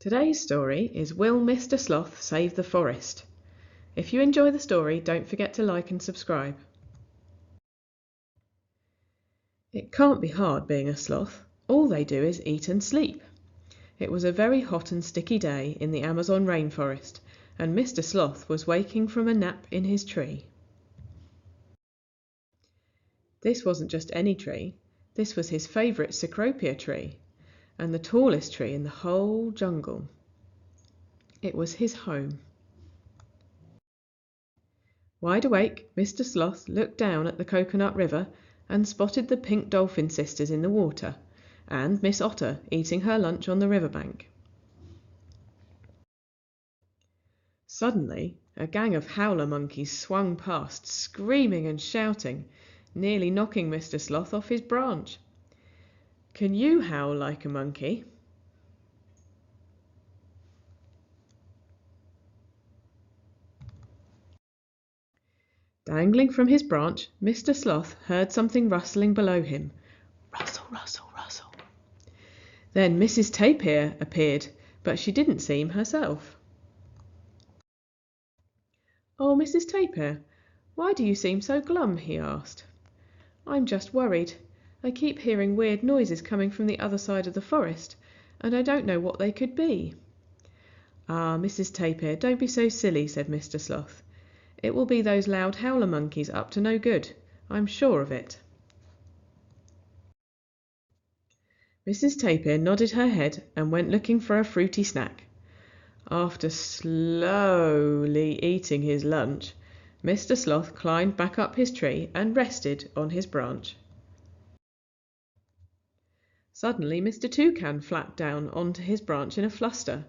Today's story is Will Mr Sloth Save the Forest? If you enjoy the story, don't forget to like and subscribe. It can't be hard being a sloth. All they do is eat and sleep. It was a very hot and sticky day in the Amazon rainforest, and Mr Sloth was waking from a nap in his tree. This wasn't just any tree. This was his favourite cecropia tree, and the tallest tree in the whole jungle. It was his home. Wide awake, Mr Sloth looked down at the Coconut River and spotted the pink dolphin sisters in the water, and Miss Otter eating her lunch on the riverbank. Suddenly, a gang of howler monkeys swung past, screaming and shouting, nearly knocking Mr Sloth off his branch. "Can you howl like a monkey?" Dangling from his branch, Mr Sloth heard something rustling below him. Rustle, rustle, rustle. Then Mrs Tapir appeared, but she didn't seem herself. "Oh, Mrs Tapir, why do you seem so glum?" he asked. "I'm just worried. I keep hearing weird noises coming from the other side of the forest, and I don't know what they could be." "Ah, Mrs Tapir, don't be so silly," said Mr Sloth. "It will be those loud howler monkeys up to no good. I'm sure of it." Mrs Tapir nodded her head and went looking for a fruity snack. After slowly eating his lunch, Mr Sloth climbed back up his tree and rested on his branch. Suddenly Mr Toucan flapped down onto his branch in a fluster.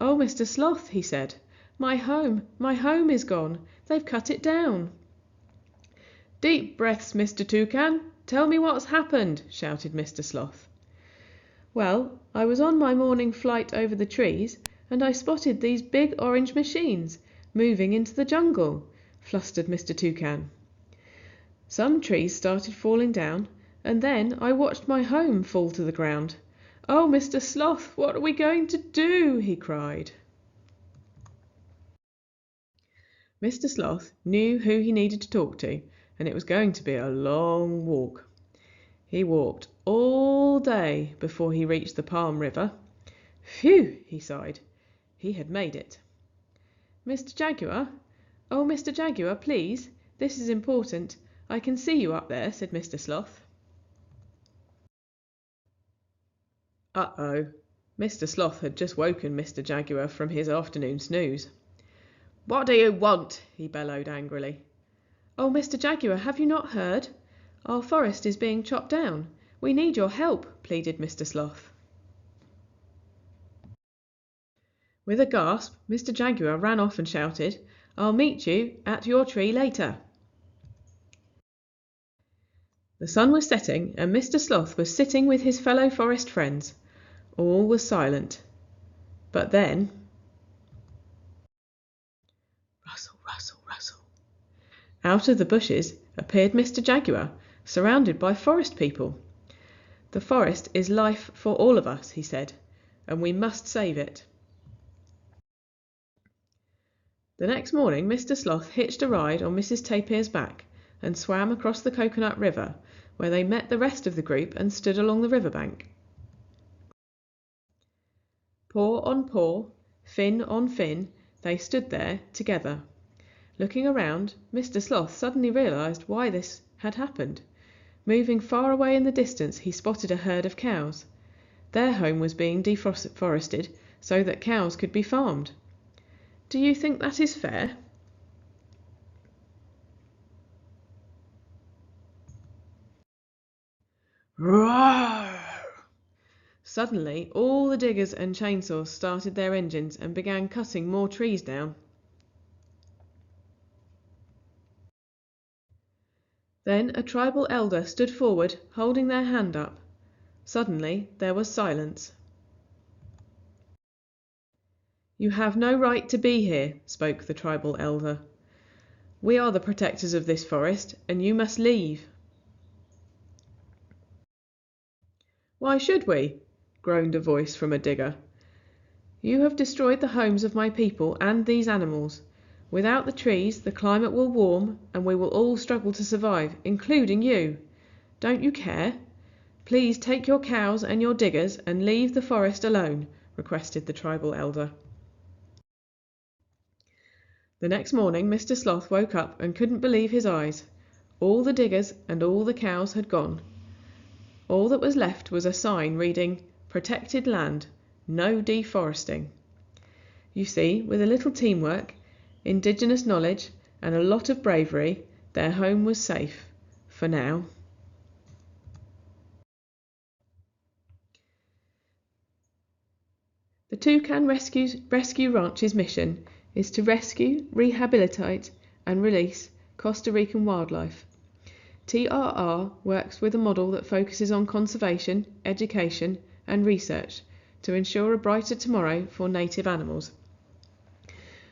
"Oh, Mr Sloth," he said, my home is gone. They've cut it down." "Deep breaths, Mr Toucan. Tell me what's happened," shouted Mr Sloth. "Well, I was on my morning flight over the trees, and I spotted these big orange machines moving into the jungle," flustered Mr Toucan. "Some trees started falling down, and then I watched my home fall to the ground. Oh, Mr Sloth, what are we going to do?" he cried. Mr Sloth knew who he needed to talk to, and it was going to be a long walk. He walked all day before he reached the Palm River. Phew, he sighed. He had made it. "Mr Jaguar? Oh, Mr Jaguar, please. This is important. I can see you up there," said Mr Sloth. Uh-oh. Mr Sloth had just woken Mr Jaguar from his afternoon snooze. "What do you want?" he bellowed angrily. "Oh, Mr Jaguar, have you not heard? Our forest is being chopped down. We need your help," pleaded Mr Sloth. With a gasp, Mr Jaguar ran off and shouted, "I'll meet you at your tree later." The sun was setting, and Mr Sloth was sitting with his fellow forest friends. All was silent. But then... Rustle, rustle, rustle. Out of the bushes appeared Mr Jaguar, surrounded by forest people. "The forest is life for all of us," he said, "and we must save it." The next morning Mr Sloth hitched a ride on Mrs Tapir's back and swam across the Coconut River, where they met the rest of the group and stood along the riverbank. Paw on paw, fin on fin, they stood there together. Looking around, Mr Sloth suddenly realized why this had happened. Moving far away in the distance, he spotted a herd of cows. Their home was being deforested so that cows could be farmed. Do you think that is fair? Roar! Suddenly, all the diggers and chainsaws started their engines and began cutting more trees down. Then a tribal elder stood forward, holding their hand up. Suddenly, there was silence. "You have no right to be here," spoke the tribal elder. "We are the protectors of this forest, and you must leave." "Why should we?" groaned a voice from a digger. You have destroyed the homes of my people and these animals. Without the trees, the climate will warm and we will all struggle to survive, including you. Don't you care? Please take your cows and your diggers and leave the forest alone, requested the tribal elder. The next morning Mr Sloth woke up and couldn't believe his eyes. All the diggers and all the cows had gone. All that was left was a sign reading, "Protected land, no deforesting." You see, with a little teamwork, indigenous knowledge and a lot of bravery, their home was safe, for now. The Toucan Rescue Ranch's mission is to rescue, rehabilitate and release Costa Rican wildlife. TRR works with a model that focuses on conservation, education and research to ensure a brighter tomorrow for native animals.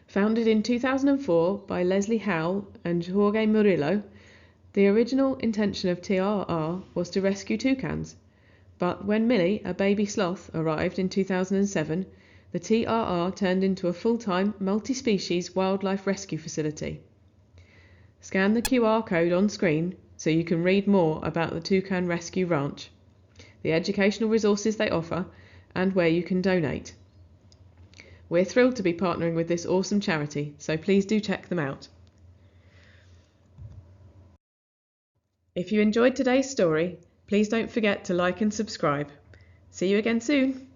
Founded in 2004 by Leslie Howell and Jorge Murillo, the original intention of TRR was to rescue toucans, but when Millie, a baby sloth, arrived in 2007, the TRR turned into a full-time, multi-species wildlife rescue facility. Scan the QR code on screen so you can read more about the Toucan Rescue Ranch, the educational resources they offer, and where you can donate. We're thrilled to be partnering with this awesome charity, so please do check them out. If you enjoyed today's story, please don't forget to like and subscribe. See you again soon!